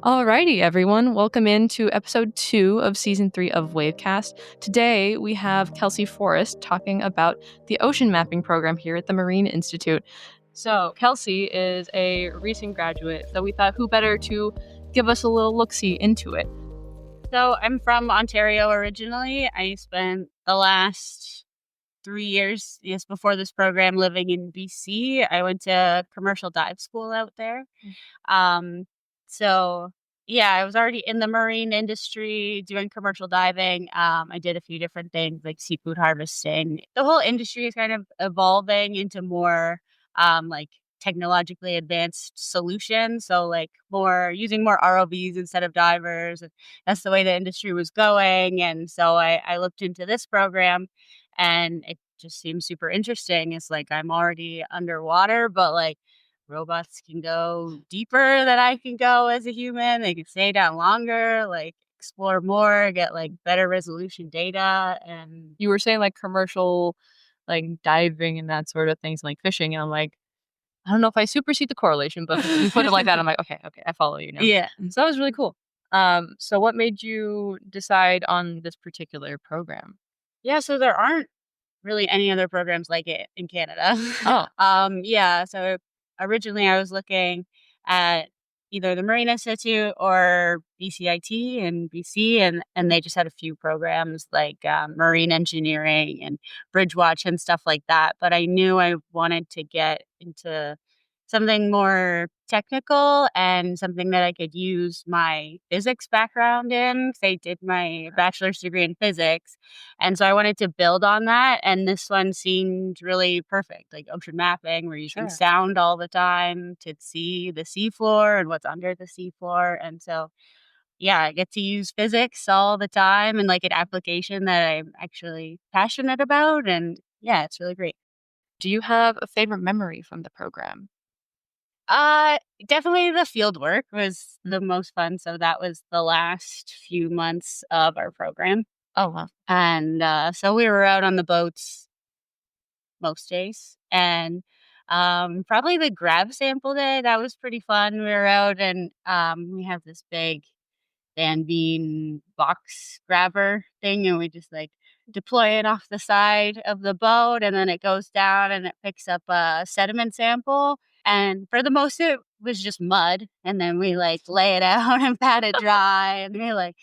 Alrighty, everyone. Welcome into episode 2 of season 3 of Wavecast. Today we have Kelsey Forrest talking about the ocean mapping program here at the Marine Institute. So, Kelsey is a recent graduate, so we thought who better to give us a little look-see into it. So I'm from Ontario originally. I spent the last 3 years, just before this program, living in BC. I went to commercial dive school out there. Um, so yeah, I was already in the marine industry doing commercial diving. I did a few different things like seafood harvesting. The whole industry is kind of evolving into more like technologically advanced solutions. So like more using more ROVs instead of divers. And that's the way the industry was going. And so I looked into this program and it just seems super interesting. It's like I'm already underwater, but like robots can go deeper than I can go as a human. They can stay down longer, like explore more, get like better resolution data. And You were saying like commercial, like diving and that sort of things, like fishing, and I'm like, I don't know if I super see the correlation, but if you put it like that, I'm like, okay, I follow you now. yeah. So that was really cool. So what made you decide on this particular program? Yeah, so there aren't really any other programs like it in Canada. Oh, Yeah, so originally I was looking at either the Marine Institute or BCIT in BC, and they just had a few programs like marine engineering and bridge watch and stuff like that. But I knew I wanted to get into something more technical and something that I could use my physics background in. 'Cause I did my bachelor's degree in physics. And so I wanted to build on that. And this one seemed really perfect, like ocean mapping. We're using sure. sound all the time to see the seafloor and what's under the seafloor. And so, yeah, I get to use physics all the time and like an application that I'm actually passionate about. And yeah, it's really great. Do you have a favorite memory from the program? Uh, Definitely the field work was the most fun. So that was the last few months of our program. Oh, wow. And so we were out on the boats most days. And probably the grab sample day, that was pretty fun. We were out and we have this big Van bean box grabber thing, and we just like deploy it off the side of the boat, and then it goes down and it picks up a sediment sample. And for the most, it was just mud, and then we like lay it out and pat it dry, and we like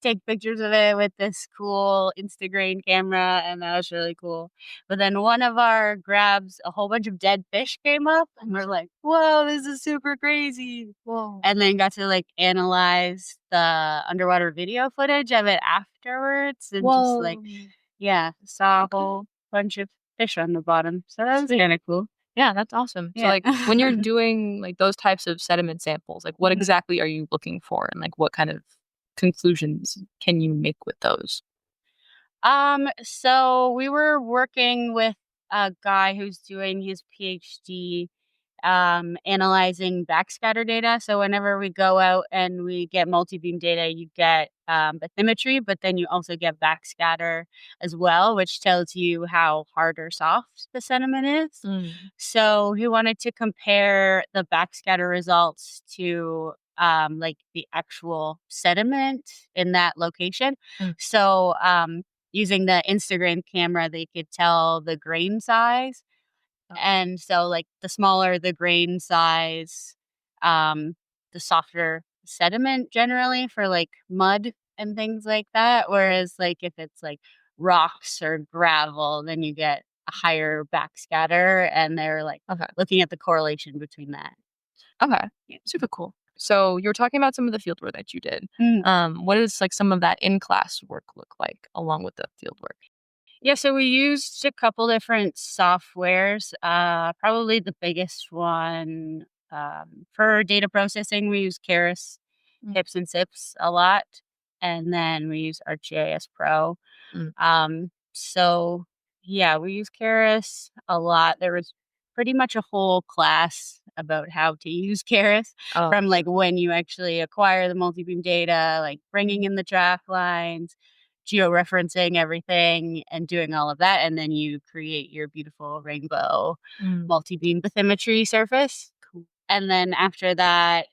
take pictures of it with this cool Instagram camera, and that was really cool. But then one of our grabs, a whole bunch of dead fish came up, and we're like, "Whoa, this is super crazy!" Whoa. And then got to like analyze the underwater video footage of it afterwards, and just like, yeah, saw a whole bunch of fish on the bottom. So that was Sweet. kind of cool. Yeah, that's awesome. So, Yeah. like, when you're doing like those types of sediment samples, like, what Mhm. exactly are you looking for, and like, what kind of conclusions can you make with those? So we were working with a guy who's doing his PhD analyzing backscatter data. So whenever we go out and we get multi-beam data, you get bathymetry, but then you also get backscatter as well, which tells you how hard or soft the sediment is. Mm. So he wanted to compare the backscatter results to like the actual sediment in that location. Mm. So using the Instagram camera, they could tell the grain size, Oh, and so, like, the smaller the grain size, um, the softer sediment generally for, like, mud and things like that, whereas, like, if it's, like, rocks or gravel, then you get a higher backscatter, and they're, like, okay. looking at the correlation between that. Okay. Yeah. Super cool. So you were talking about some of the field work that you did. Mm. What does like some of that in class work look like along with the field work? Yeah, so we used a couple different softwares. Probably the biggest one, for data processing, we use Keras Mm. Hips and Sips a lot, and then we use ArcGIS Pro. Mm. So yeah, we use Keras a lot. There was pretty much a whole class about how to use Keras, Oh, from like when you actually acquire the multi-beam data, like bringing in the track lines, geo-referencing everything and doing all of that, and then you create your beautiful rainbow mm. multi-beam bathymetry surface. And then after that,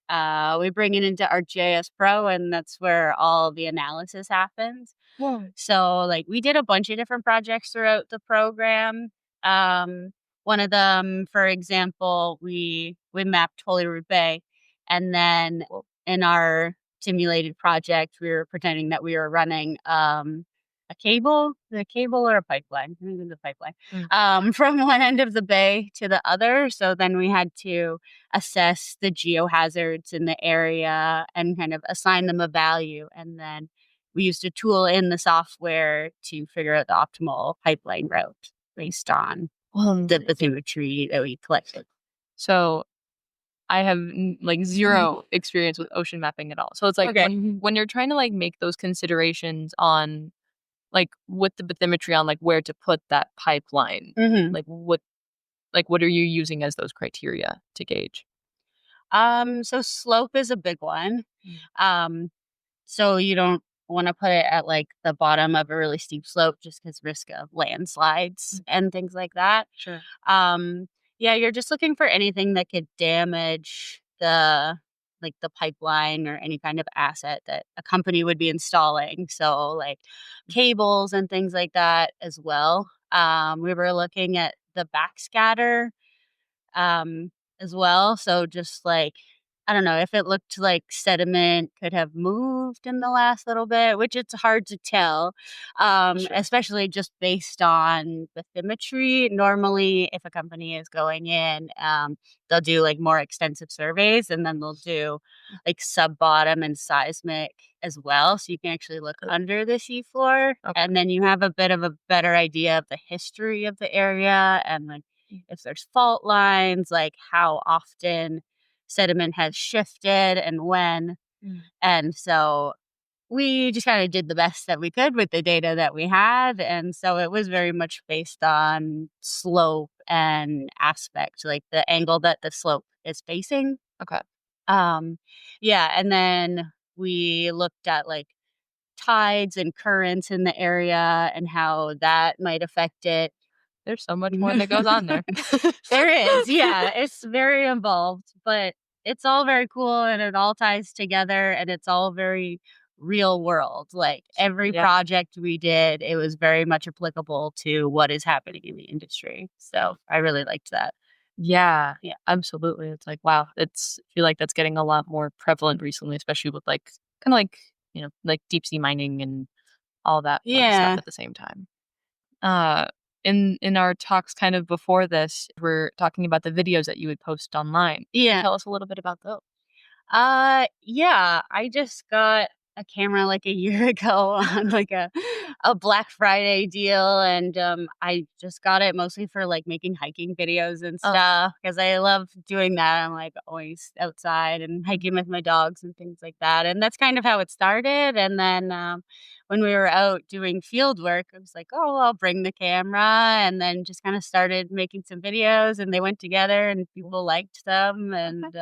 we bring it into ArcGIS Pro, and that's where all the analysis happens. Whoa. So, like, we did a bunch of different projects throughout the program. Um, One of them, for example, we mapped Holy Root Bay, and then in our simulated project, we were pretending that we were running a cable or a pipeline. I think it was a pipeline from one end of the bay to the other. So then we had to assess the geohazards in the area and kind of assign them a value. And then we used a tool in the software to figure out the optimal pipeline route based on the bathymetry that we collected. So I have like zero experience with ocean mapping at all. So it's like when you're trying to like make those considerations on like with the bathymetry on like where to put that pipeline, like what are you using as those criteria to gauge? So slope is a big one. So you don't want to put it at like the bottom of a really steep slope just because risk of landslides and things like that. Sure. Yeah, you're just looking for anything that could damage the pipeline or any kind of asset that a company would be installing. So like cables and things like that as well. We were looking at the backscatter um, as well. So just like, I don't know if it looked like sediment could have moved in the last little bit, which it's hard to tell, especially just based on bathymetry. Normally, if a company is going in, they'll do like more extensive surveys and then they'll do like sub bottom and seismic as well. So you can actually look under the seafloor and then you have a bit of a better idea of the history of the area and like if there's fault lines, like how often sediment has shifted and when. And so we just kind of did the best that we could with the data that we had. And so it was very much based on slope and aspect, like the angle that the slope is facing. Okay. Yeah. And then we looked at like tides and currents in the area and how that might affect it. There's so much more that goes on there. There is, yeah. It's very involved, but it's all very cool and it all ties together and it's all very real world. Like every project we did, it was very much applicable to what is happening in the industry. So I really liked that. Yeah, absolutely. It's like, wow, I feel like that's getting a lot more prevalent recently, especially with like kind of like, like deep sea mining and all that fun stuff at the same time. Uh, in our talks kind of before this, we're talking about the videos that you would post online. Yeah. Tell us a little bit about those. Yeah, I just got a camera like a year ago on like a Black Friday deal and I just got it mostly for like making hiking videos and stuff because I love doing that. I'm like always outside and hiking with my dogs and things like that. And that's kind of how it started. And then when we were out doing field work, I was like, oh, well, I'll bring the camera and then just kind of started making some videos and they went together and people liked them and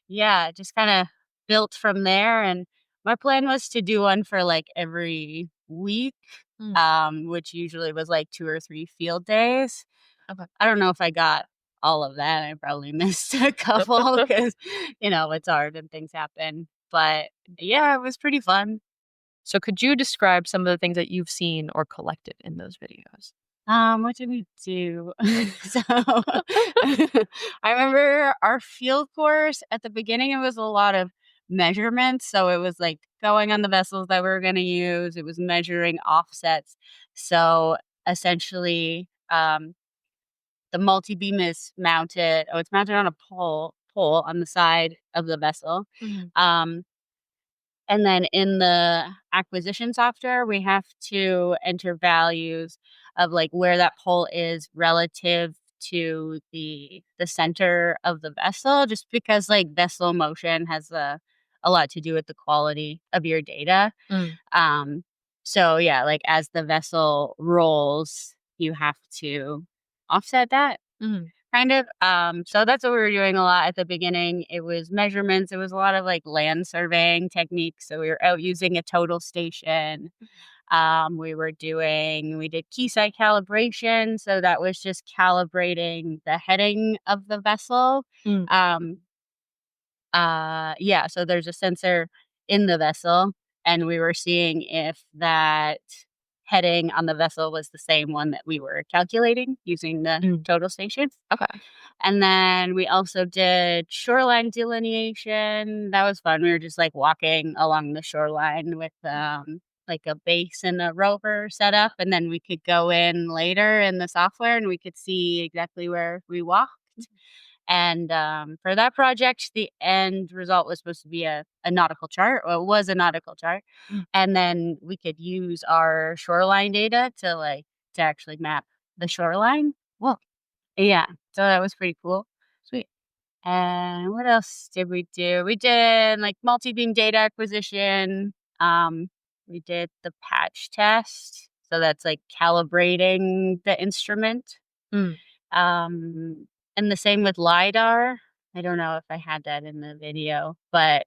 yeah, just kind of built from there. And my plan was to do one for like every week, which usually was like 2 or 3 field days. Okay. I don't know if I got all of that. I probably missed a couple because, it's hard and things happen. But yeah, it was pretty fun. So could you describe some of the things that you've seen or collected in those videos? What did we do? So I remember our field course at the beginning, it was a lot of measurements. So it was like going on the vessels that we were going to use, it was measuring offsets. So essentially, the multi beam is mounted, it's mounted on a pole on the side of the vessel. Um, and then in the acquisition software, we have to enter values of like where that pole is relative to the center of the vessel, just because like vessel motion has a lot to do with the quality of your data. Um, so yeah, like as the vessel rolls, you have to offset that kind of. So that's what we were doing a lot at the beginning. It was measurements. It was a lot of like land surveying techniques. So we were out using a total station. We did quayside calibration. So that was just calibrating the heading of the vessel. Yeah, so there's a sensor in the vessel, and we were seeing if that heading on the vessel was the same one that we were calculating using the total station. Okay. And then we also did shoreline delineation. That was fun. We were just like walking along the shoreline with like a base and a rover set up, and then we could go in later in the software and we could see exactly where we walked. And for that project, the end result was supposed to be a nautical chart, or it was a nautical chart. And then we could use our shoreline data to actually map the shoreline. Well, Yeah, so that was pretty cool. sweet. And what else did we do? We did like multi-beam data acquisition. Um, we did the patch test. So that's like calibrating the instrument. Mm. And the same with LiDAR. I don't know if I had that in the video, but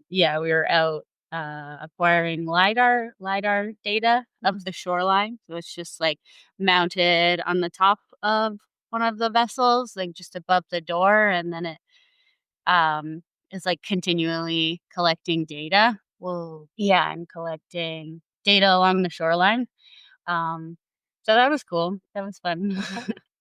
yeah, we were out acquiring LiDAR data of the shoreline. So it's just like mounted on the top of one of the vessels, like just above the door, and then it is like continually collecting data. Whoa. Yeah, and collecting data along the shoreline. Um, so that was cool. That was fun.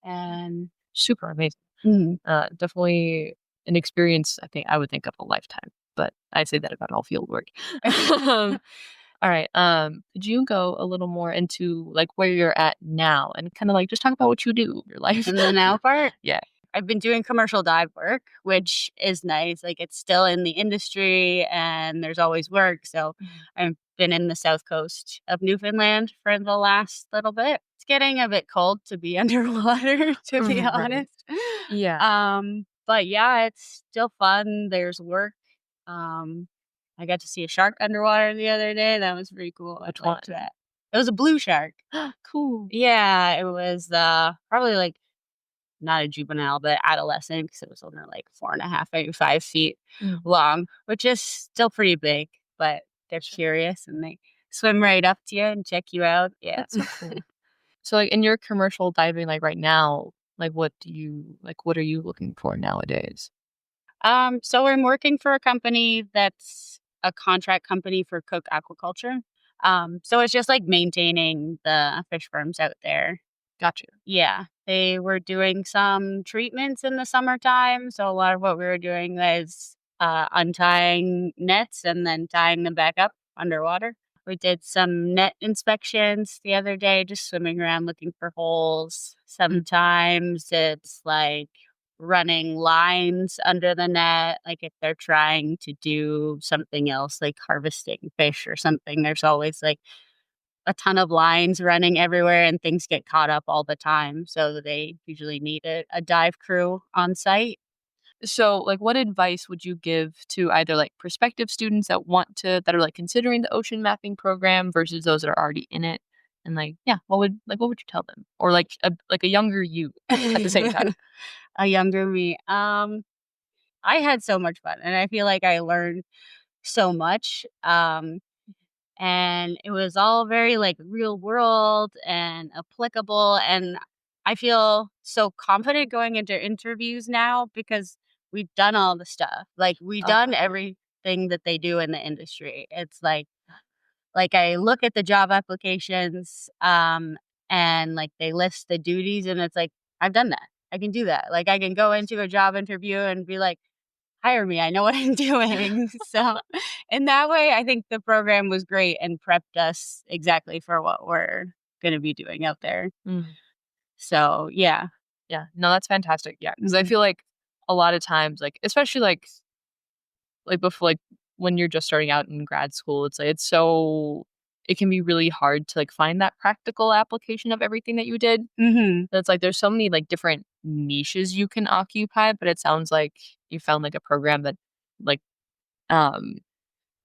And Super amazing. mhm. Definitely an experience I think I would think of a lifetime, but I say that about all field work. All right. Could you go a little more into like where you're at now and kind of like just talk about what you do, your life? In the now part, Yeah. I've been doing commercial dive work, which is nice. Like it's still in the industry and there's always work. So I've been in the south coast of Newfoundland for the last little bit. It's getting a bit cold to be underwater, to be Right. honest. Yeah. But yeah, it's still fun. There's work. Um, I got to see a shark underwater the other day. That was pretty cool. Which I liked one? that. It was a blue shark. Cool. Yeah, it was probably like not a juvenile, but adolescent because it was only like 4.5, maybe 5 feet long, which is still pretty big, but they're curious and they swim right up to you and check you out. Yeah. That's so cool. So like in your commercial diving, like right now, like what are you looking for nowadays? So I'm working for a company that's a contract company for Cook Aquaculture. So it's just like maintaining the fish farms out there. Got you. Yeah, they were doing some treatments in the summertime, so a lot of what we were doing was, untying nets and then tying them back up underwater. We did some net inspections the other day, just swimming around looking for holes. Sometimes it's like running lines under the net, like if they're trying to do something else, like harvesting fish or something, there's always like a ton of lines running everywhere and things get caught up all the time. So they usually need a dive crew on site. So, like, what advice would you give to either like prospective students that are like considering the ocean mapping program versus those that are already in it? And like, yeah, what would you tell them? Or like a younger you at the same time? A younger me. I had so much fun and I feel like I learned so much. And it was all very like real world and applicable. And I feel so confident going into interviews now because we've done all the stuff. Like we've done everything that they do in the industry. It's like I look at the job applications and like they list the duties and it's like I've done that. I can do that. Like I can go into a job interview and be like, hire me. I know what I'm doing. So, in that way, I think the program was great and prepped us exactly for what we're going to be doing out there. Mm. So, yeah. Yeah, no, that's fantastic. Yeah, because I feel like a lot of times, like especially like before, like when you're just starting out in grad school, it can be really hard to like find that practical application of everything that you did. That's like there's so many like different niches you can occupy, but it sounds like you found like a program like um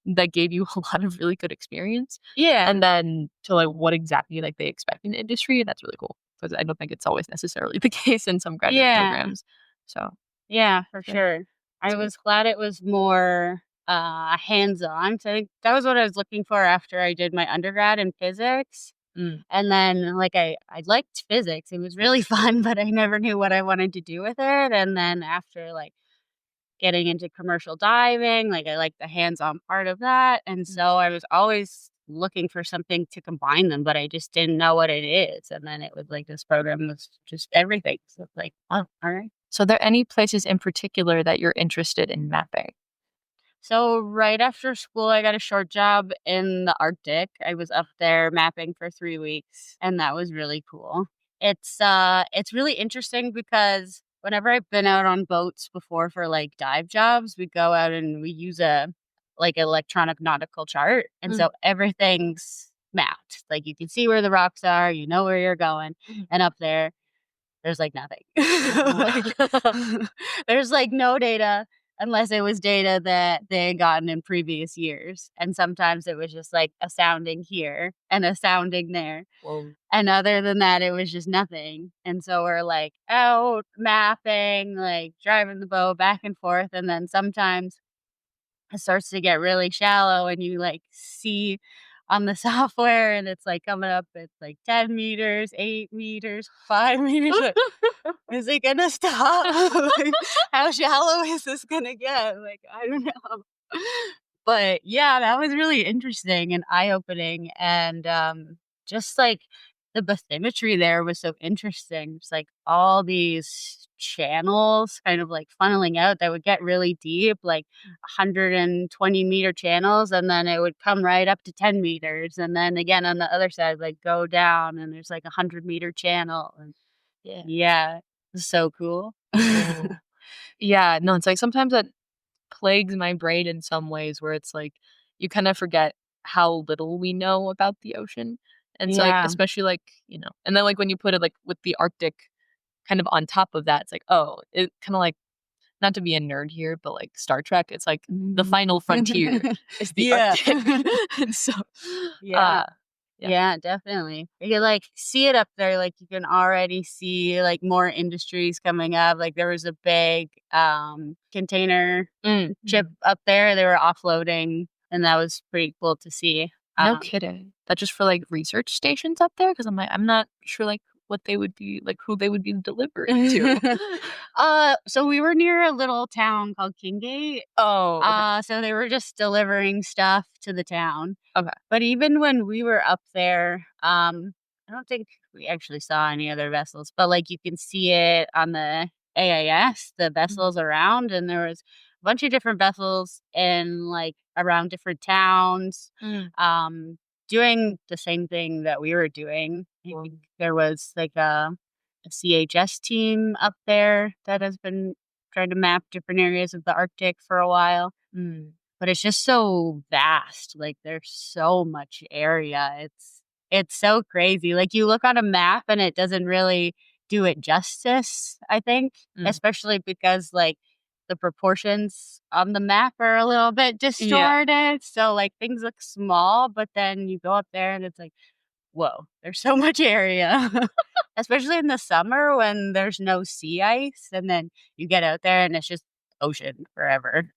that gave you a lot of really good experience. Yeah. And then to like what exactly like they expect in the industry, that's really cool because I don't think it's always necessarily the case in some graduate Yeah. programs. So Yeah, for yeah, sure. I that's great. was glad it was more hands-on. So I think that was what I was looking for after I did my undergrad in physics. Mm. And then like I liked physics. It was really fun, but I never knew what I wanted to do with it. And then after like getting into commercial diving. Like, I like the hands-on part of that. And so I was always looking for something to combine them, but I just didn't know what it is. And then it was like this program was just everything. So it's like, oh, all right. So are there any places in particular that you're interested in mapping? So right after school, I got a short job in the Arctic. I was up there mapping for 3 weeks, and that was really cool. It's really interesting because whenever I've been out on boats before for like dive jobs, we go out and we use a like electronic nautical chart, and so everything's mapped. Like you can see where the rocks are, you know where you're going, and up there there's, like, nothing. Like, there's, like, no data unless it was data that they had gotten in previous years, and sometimes it was just, like, a sounding here and a sounding there, Whoa. and other than that, it was just nothing, and so we're, like, out mapping, like, driving the boat back and forth, and then sometimes it starts to get really shallow and you like see on the software and it's like coming up, it's like 10 meters, 8 meters, 5 meters. Like, is it gonna stop? Like, how shallow is this gonna get? Like, I don't know. But yeah, that was really interesting and eye-opening, and, just, like, the bathymetry there was so interesting. It's, like, all these channels kind of, like, funneling out that would get really deep, like, 120-meter channels, and then it would come right up to 10 meters, and then again on the other side, like, go down, and there's, like, a 100-meter channel, and yeah, it's so cool. Whoa. Yeah, no, it's like sometimes that plagues my brain in some ways where it's like you kind of forget how little we know about the ocean. And so like Yeah. especially like, and then like when you put it like with the Arctic kind of on top of that, it's like, oh, it kind of like not to be a nerd here, but like Star Trek, it's like the final frontier is the Yeah. Arctic. And so Yeah. yeah. Yeah, definitely. You can, like, see it up there, like, you can already see, like, more industries coming up, like, there was a big, container ship up there, they were offloading, and that was pretty cool to see. No kidding. That's just for like research stations up there? Because I'm like, I'm not sure like what they would be like who they would be delivering to. So we were near a little town called Kingate. Oh, okay. So they were just delivering stuff to the town. Okay. But even when we were up there, I don't think we actually saw any other vessels, but like you can see it on the AIS, the vessels around, and there was a bunch of different vessels in like around different towns, doing the same thing that we were doing. I think there was like a CHS team up there that has been trying to map different areas of the Arctic for a while. But it's just so vast. Like there's so much area. It's so crazy. Like you look on a map and it doesn't really do it justice, I think, especially because like the proportions on the map are a little bit distorted. So like things look small, but then you go up there and it's like, whoa, there's so much area. Especially in the summer when there's no sea ice and then you get out there and it's just ocean forever.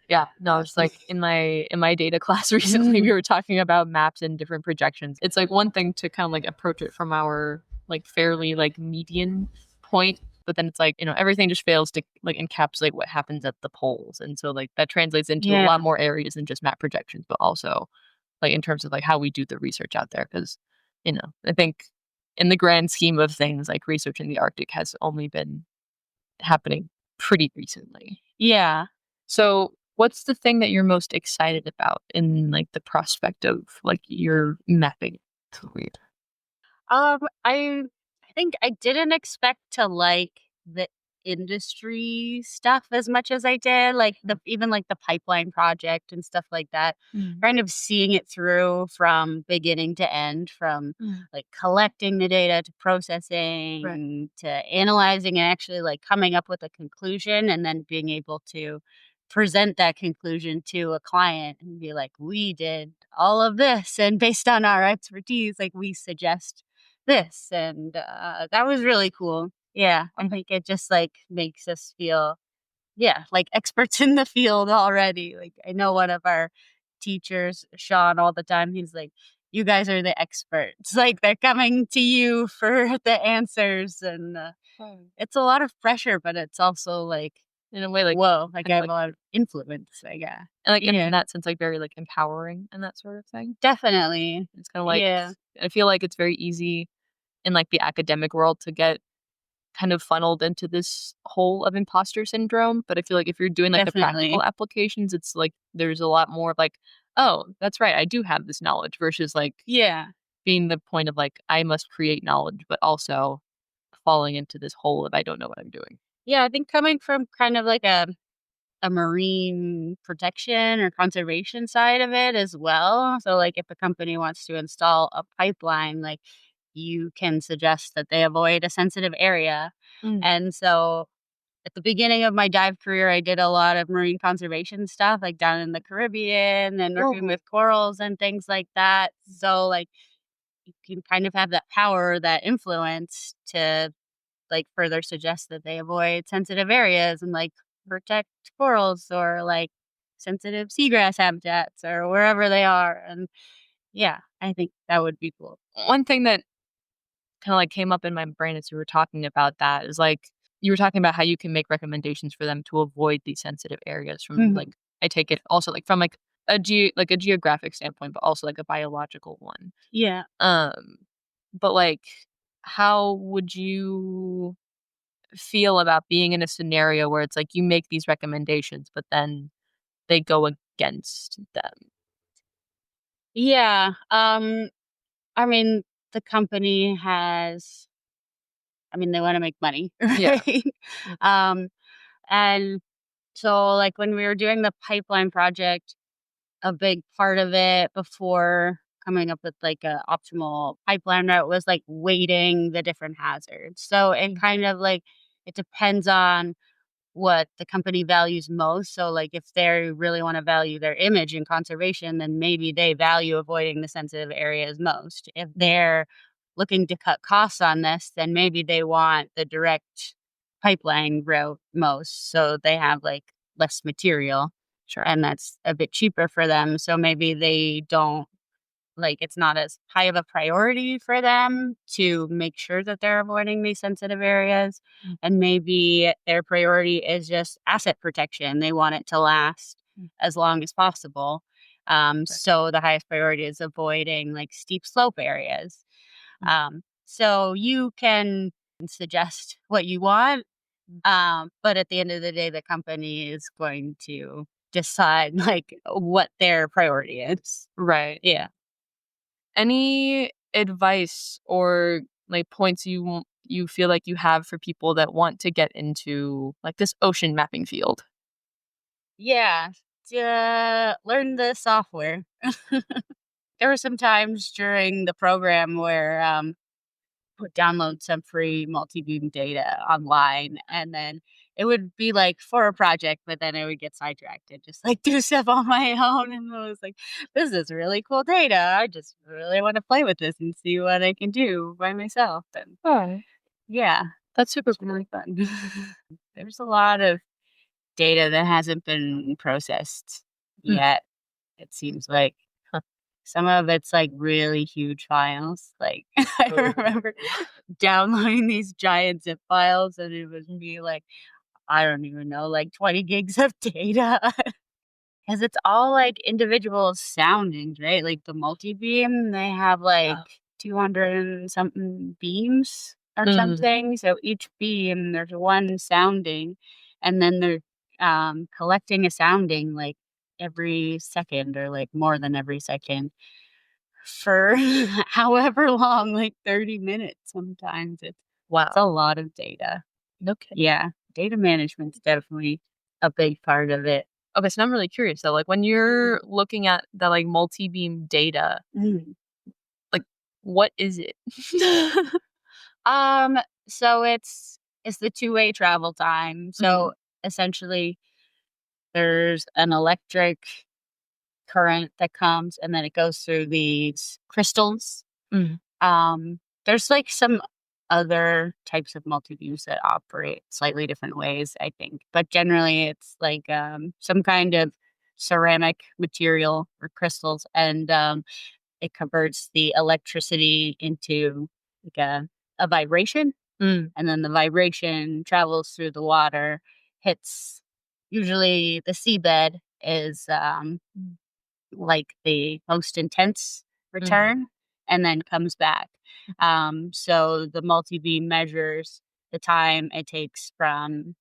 Yeah, no, it's like in my data class recently we were talking about maps and different projections. It's like one thing to kind of like approach it from our like fairly like median point, but then it's like, everything just fails to like encapsulate what happens at the poles. And so like that translates into a lot more areas than just map projections, but also like in terms of like how we do the research out there. Because, I think in the grand scheme of things, like research in the Arctic has only been happening pretty recently. Yeah. So what's the thing that you're most excited about in like the prospect of like your mapping career? I think I didn't expect to like the industry stuff as much as I did, like the even like the pipeline project and stuff like that. Kind of seeing it through from beginning to end, from like collecting the data to processing to analyzing and actually like coming up with a conclusion and then being able to present that conclusion to a client and be like, we did all of this and based on our expertise, like we suggest this, and that was really cool. Yeah, I think it just like makes us feel, yeah, like experts in the field already. Like I know one of our teachers, Sean, all the time. He's like, "You guys are the experts. Like they're coming to you for the answers," and it's a lot of pressure, but it's also like in a way, like, whoa, like I kind of have like, a lot of influence, I guess. and like in Yeah, that sense, like very like empowering and that sort of thing. definitely. It's kind of like Yeah, I feel like it's very easy in like the academic world to get kind of funneled into this hole of imposter syndrome. But I feel like if you're doing like the practical definitely. applications, it's like there's a lot more of like, oh, that's right, I do have this knowledge versus like Yeah. being the point of like I must create knowledge, but also falling into this hole of I don't know what I'm doing. Yeah, I think coming from kind of like a marine protection or conservation side of it as well. So, like, if a company wants to install a pipeline, like, you can suggest that they avoid a sensitive area. Mm. And so, at the beginning of my dive career, I did a lot of marine conservation stuff, like down in the Caribbean and working Whoa. with corals and things like that. So, like, you can kind of have that power, that influence to like further suggest that they avoid sensitive areas and like protect corals or like sensitive seagrass habitats or wherever they are. And yeah, I think that would be cool. One thing that kind of like came up in my brain as you were talking about that is like you were talking about how you can make recommendations for them to avoid these sensitive areas from like Mhm. I take it also like from like a geographic standpoint, but also like a biological one. Yeah. Um, but like how would you feel about being in a scenario where it's like you make these recommendations, but then they go against them? Yeah. I mean, the company has, I mean, they want to make money, Yeah. right? um, and so like when we were doing the pipeline project, a big part of it before coming up with like a optimal pipeline route was like weighting the different hazards. So it Mm. kind of like it depends on what the company values most. So like if they really want to value their image and conservation, then maybe they value avoiding the sensitive areas most. If Mm. they're looking to cut costs on this, then maybe they want the direct pipeline route most. So they have like less material Sure. and that's a bit cheaper for them. So maybe they don't like it's not as high of a priority for them to make sure that they're avoiding these sensitive areas. Mm. And maybe their priority is just asset protection. They want it to last Mm. as long as possible. Right. So the highest priority is avoiding like steep slope areas. Mm. So you can suggest what you want, Mm. but at the end of the day, the company is going to decide like what their priority is. Right. Yeah. Any advice or like points you feel like you have for people that want to get into like this ocean mapping field? Yeah. Learn the software. There were some times during the program where would download some free multi-beam data online and then it would be like for a project, but then I would get sidetracked and just like do stuff on my own. And I was like, this is really cool data. I just really want to play with this and see what I can do by myself. And Oh, yeah, that's super it's cool. really fun. There's a lot of data that hasn't been processed Mm. yet. It seems like Huh. some of it's like really huge files. Like I Oh. remember downloading these giant zip files and it would be like, I don't even know, like 20 gigs of data. Because it's all like individual soundings, right? Like the multi beam, they have like Yeah. 200 and something beams or Mhm. something. So each beam, there's one sounding, and then they're collecting a sounding like every second or like more than every second for however long, like 30 minutes sometimes. It's Wow. a lot of data. No kidding. Yeah, data management's definitely a big part of it. Okay, so I'm really curious though, like when you're looking at the like multi-beam data, Mhm. like what is it? Um, so it's the two-way travel time. Mhm. So essentially there's an electric current that comes and then it goes through these crystals. Mhm. There's like some other types of multi-beams that operate slightly different ways, I think. But generally it's like some kind of ceramic material or crystals and it converts the electricity into like a vibration Mm. and then the vibration travels through the water, hits usually the seabed is like the most intense return and then comes back. So the multi-beam measures the time it takes from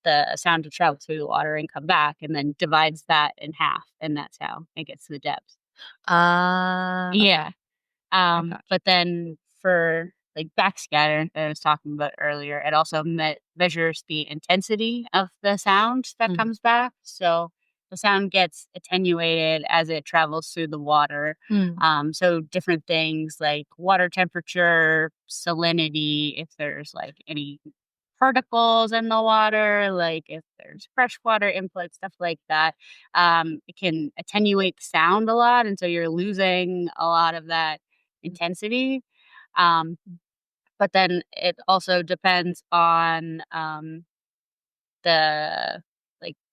the sound to travel through the water and come back, and then divides that in half, and that's how it gets to the depth. Okay. Yeah. I got But then for like backscatter that I was talking about earliher, it also measures the intensity of the sound that you. comes back. So the sound gets attenuated as it travels through the water. So different things like water temperature, salinity, if there's like any particles in the water, like if there's freshwater input, stuff like that. It can attenuate the sound a lot, and so you're losing a lot of that intensity. Um, but then it also depends on the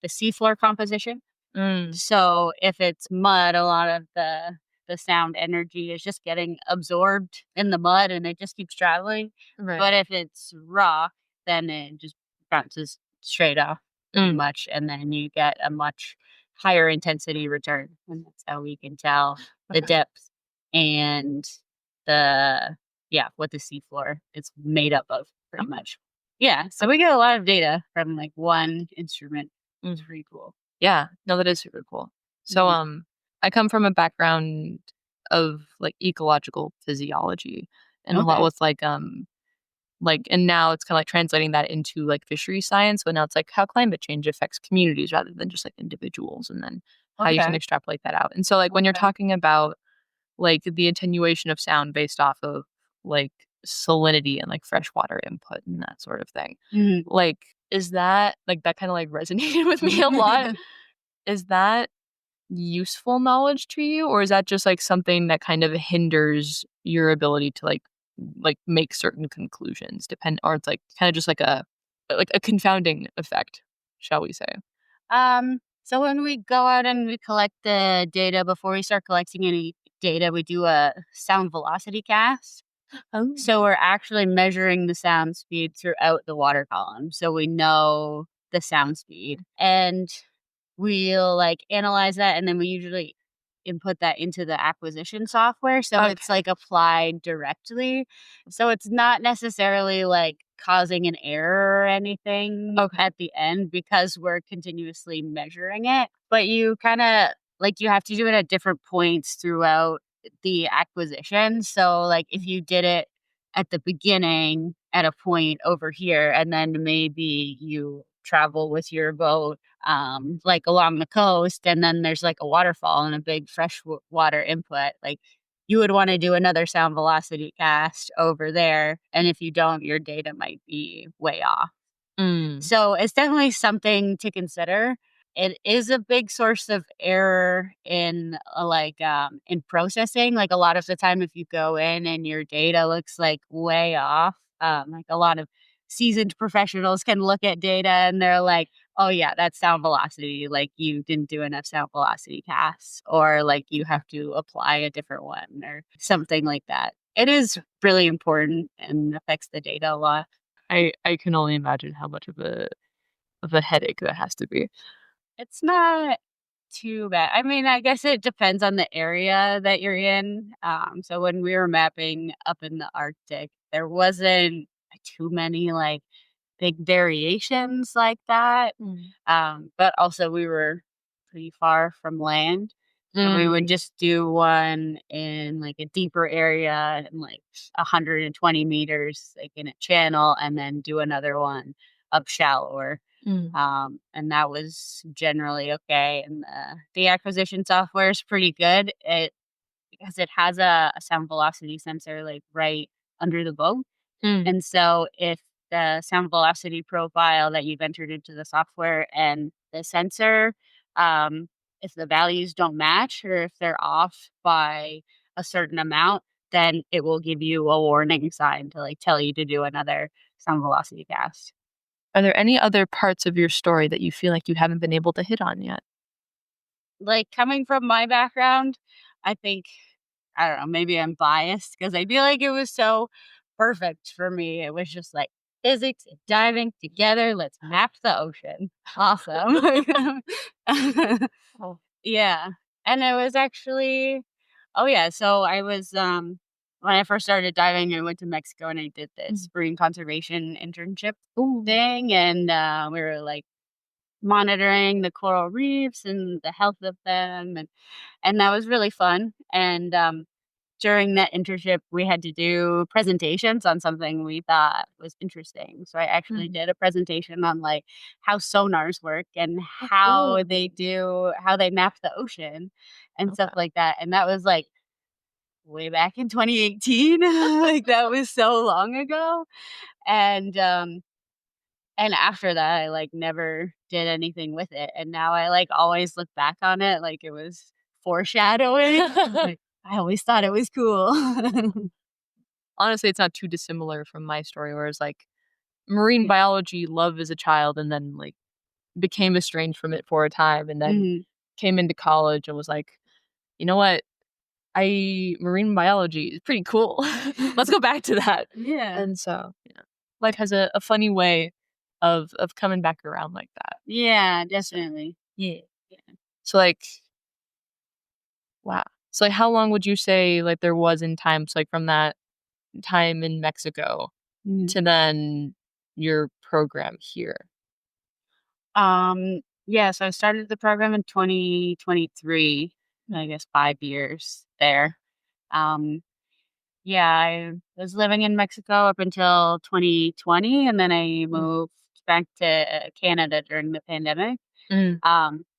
the seafloor composition. Mm, So if it's mud, a lot of the sound energy is just getting absorbed in the mud and it just keeps traveling. right. But if it's rock, then it just bounces straight off pretty Mm, much, and then you get a much higher intensity return. And that's how we can tell the okay. depth and the what the seafloor is made up of pretty Okay. much. Yeah. So Okay. we get a lot of data from like one instrument. It's Mm. pretty cool. Yeah. No, that is super cool. So, Mhm. I come from a background of like ecological physiology and a lot Okay. with and now it's kind of like translating that into like fishery science, but now it's like how climate change affects communities rather than just like individuals and then how you can Okay. extrapolate that out. And so like when you're Okay. talking about like the attenuation of sound based off of like salinity and like freshwater input and that sort of thing. Mhm. Like, is that like that kind of like resonated with me a lot? Is that useful knowledge to you, or is that just like something that kind of hinders your ability to like make certain conclusions depend or it's like kind of just like a confounding effect, shall we say? So when we go out and we collect the data, before we start collecting any data, we do a sound velocity cast. Oh. So we're actually measuring the sound speed throughout the water column. So we know the sound speed. And we'll, like, analyze that, and then we usually input that into the acquisition software, so Okay. it's, like, applied directly. So it's not necessarily, like, causing an error or anything Okay. at the end because we're continuously measuring it, but you kinda like, you have to do it at different points throughout the acquisition. So, like, if you did it at the beginning at a point over here, and then maybe you travel with your boat like along the coast, and then there's like a waterfall and a big water input. Like you would want to do another sound velocity cast over there, and if you don't, your data might be way off. Mm. So it's definitely something to consider. It is a big source of error in in processing. Like a lot of the time, if you go in and your data looks like way off, like a lot of seasoned professionals can look at data and they're like, "Oh yeah, that's sound velocity. Like you didn't do enough sound velocity casts, or like you have to apply a different one, or something like that." It is really important and affects the data a lot. I can only imagine how much of a headache that has to be. It's not too bad. I mean, I guess it depends on the area that you're in. So when we were mapping up in the Arctic, there wasn't too many like big variations like that. Mm. But also we were pretty far from land. So we would Mm. just do one in like a deeper area and like 120 meters, like in a channel, and then do another one up shallower. Mm. And that was generally okay. And the acquisition software is pretty good. Because it has a sound velocity sensor like right under the boat. Mm. And so if the sound velocity profile that you've entered into the software and the sensor, if the values don't match or if they're off by a certain amount, then it will give you a warning sign to like tell you to do another sound velocity cast. Are there any other parts of your story that you feel like you haven't been able to hit on yet? Like coming from my background, I think I don't know, maybe I'm biased because I feel like it was so perfect for me. It was just like physics and diving together. Let's map the ocean. Awesome. Oh. Yeah. And it was actually, oh yeah. So I was, when I first started diving, I went to Mexico and I did this marine conservation internship Ooh. thing. And we were like monitoring the coral reefs and the health of them. And that was really fun. And during that internship, we had to do presentations on something we thought was interesting. So I actually did a presentation on like how sonars work and how how they map the ocean and stuff Okay. like that. And that was like way back in 2018. Like that was so long ago. And after that I like never did anything with it. And now I like always look back on it like it was foreshadowing. Like I always thought it was cool. Honestly, it's not too dissimilar from my story, where it's like marine biology love as a child and then like became estranged from it for a time and then Mhm. came into college and was like, you know what? I marine biology is pretty cool. Let's go back to that. Yeah. And so, yeah, life has a funny way of coming back around like that. Yeah, So, definitely. yeah. So like, wow. So like, how long would you say like there was in time? So like from that time in Mexico Mhm. to then your program here. Yeah, so I started the program in 2023, I guess 5 years there. Um, yeah, I was living in Mexico up until 2020, and then I Mm. moved back to Canada during the pandemic. Mm.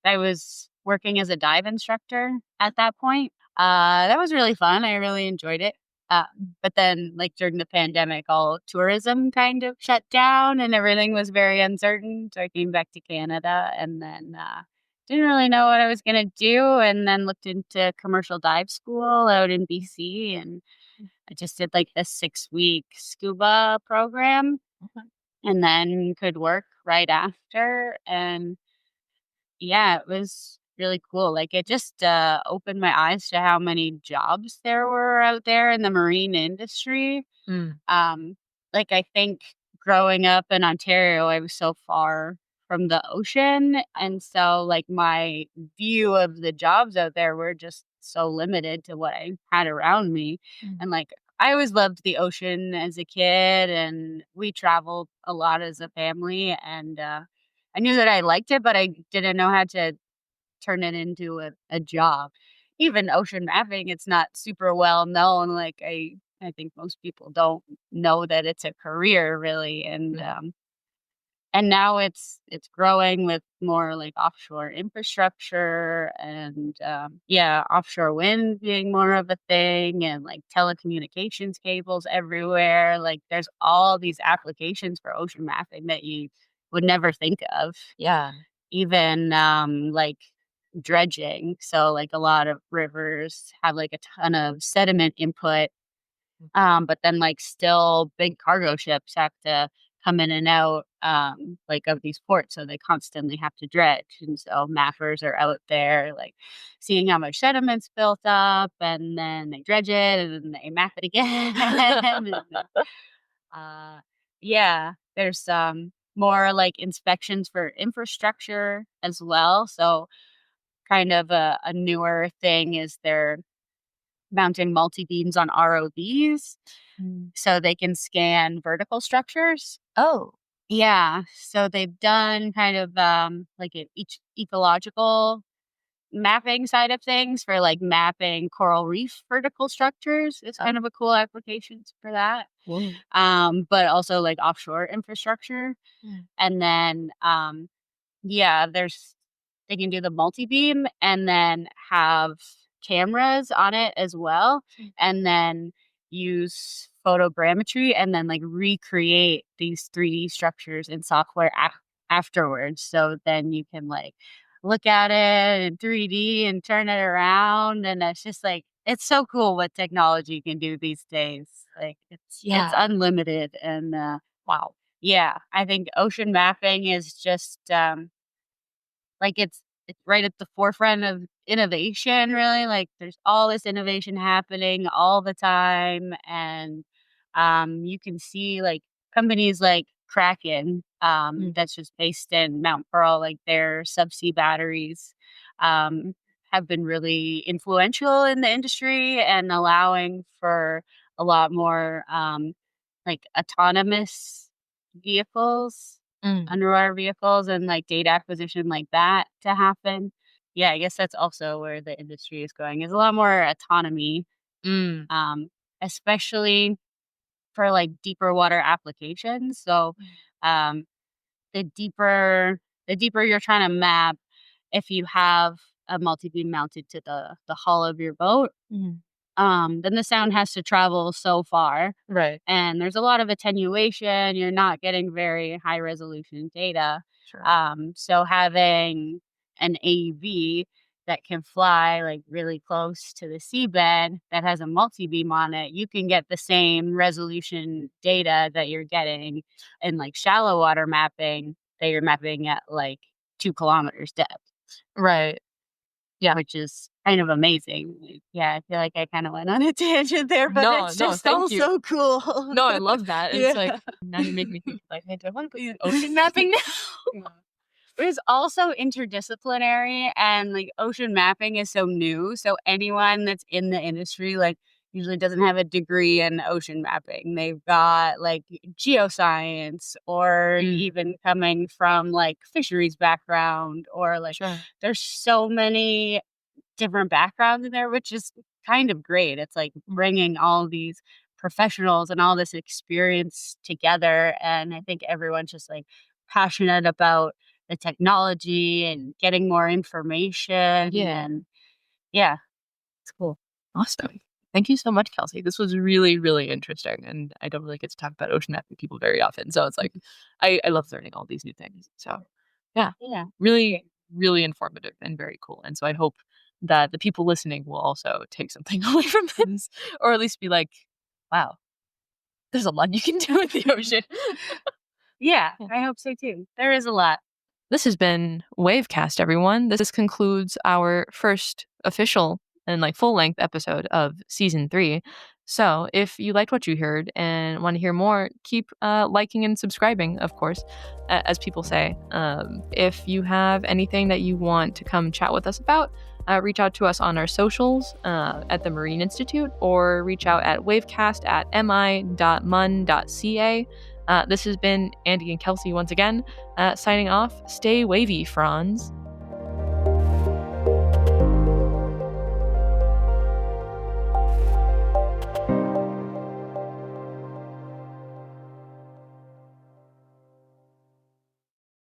I was working as a dive instructor at that point. That was really fun. I really enjoyed it. Uh, but then, like during the pandemic, all tourism kind of shut down and everything was very uncertain. So I came back to Canada and then didn't really know what I was going to do. And then looked into commercial dive school out in BC. And I just did like a 6-week scuba program Okay. and then could work right after. And yeah, it was really cool. Like, it just, opened my eyes to how many jobs there were out there in the marine industry. Mm. Um, like, I think growing up in Ontario, I was so far from the ocean, and so, like, my view of the jobs out there were just so limited to what I had around me, Mm. and, like, I always loved the ocean as a kid, and we traveled a lot as a family, and, I knew that I liked it, but I didn't know how to turn it into a job. Even ocean mapping, it's not super well known. Like I think most people don't know that it's a career really. Mm. And now it's growing with more like offshore infrastructure and yeah, offshore wind being more of a thing and like telecommunications cables everywhere. Like there's all these applications for ocean mapping that you would never think of. Yeah. Even, like, dredging, so, like, a lot of rivers have, like, a ton of sediment input, but then, like, still big cargo ships have to come in and out, like, of these ports, so they constantly have to dredge, and so mappers are out there, like, seeing how much sediment's built up, and then they dredge it, and then they map it again, and then uh, yeah, there's, more, like, inspections for infrastructure as well, so kind of a newer thing is they're mounting multi-beams on ROVs Mm. so they can scan vertical structures. Oh. Yeah, so they've done kind of, like, each ecological mapping side of things for, like, mapping coral reef vertical structures. It's Oh. kind of a cool application for that, Whoa. but also, like, offshore infrastructure. Mm. And then, yeah, they can do the multi-beam and then have cameras on it as well, Mm. and then use photogrammetry and then, like, recreate these 3D structures in software afterwards. So then you can, like, look at it in 3D and turn it around, and it's just, like it's so cool what technology can do these days. Like, it's Yeah. unlimited and, Wow. yeah, I think ocean mapping is just, like, it's right at the forefront of innovation, really, like, there's all this innovation happening all the time, and, you can see, like, companies like Kraken, that's just based in Mount Pearl, like their subsea batteries have been really influential in the industry and allowing for a lot more like autonomous vehicles, Mm. underwater vehicles, and like data acquisition like that to happen. Yeah, I guess that's also where the industry is going. Is a lot more autonomy, Mm. um, especially for like deeper water applications. So, um, the deeper the deeper you're trying to map, if you have a multi beam mounted to the hull of your boat, Mm. then the sound has to travel so far, Right. and there's a lot of attenuation. You're not getting very high resolution data. Sure. So having an AUV that can fly like really close to the seabed that has a multi beam on it, you can get the same resolution data that you're getting in like shallow water mapping that you're mapping at like 2 kilometers depth, Right. Yeah. which is kind of amazing. Like, yeah, I feel like I kind of went on a tangent there, but No, it's no, just thank all you. so cool. No, I love that. It's like Yeah. now you make me think like, hey, do I want to go ocean mapping now? Yeah. It's also interdisciplinary, and like ocean mapping is so new. So anyone that's in the industry like usually doesn't have a degree in ocean mapping. They've got like geoscience or Mm. even coming from like fisheries background or like Sure. there's so many different backgrounds in there, which is kind of great. It's like bringing all these professionals and all this experience together. And I think everyone's just like passionate about the technology and getting more information. Yeah. And yeah, it's cool. Awesome. Thank you so much, Kelsey. This was really, really interesting. And I don't really get to talk about ocean mapping people very often. So it's like, I love learning all these new things. So yeah, Yeah. really, really informative and very cool. And so I hope that the people listening will also take something away from this, or at least be like, wow, there's a lot you can do in the ocean. Yeah, Yeah. I hope so too. There is a lot. This has been Wavecast, everyone. This concludes our first official and like full length episode of season 3. So if you liked what you heard and want to hear more, keep liking and subscribing, of course, as people say. If you have anything that you want to come chat with us about, reach out to us on our socials at the Marine Institute, or reach out at wavecast@mi.mun.ca. This has been Andi and Kelsey once again, signing off. Stay wavy, Franz.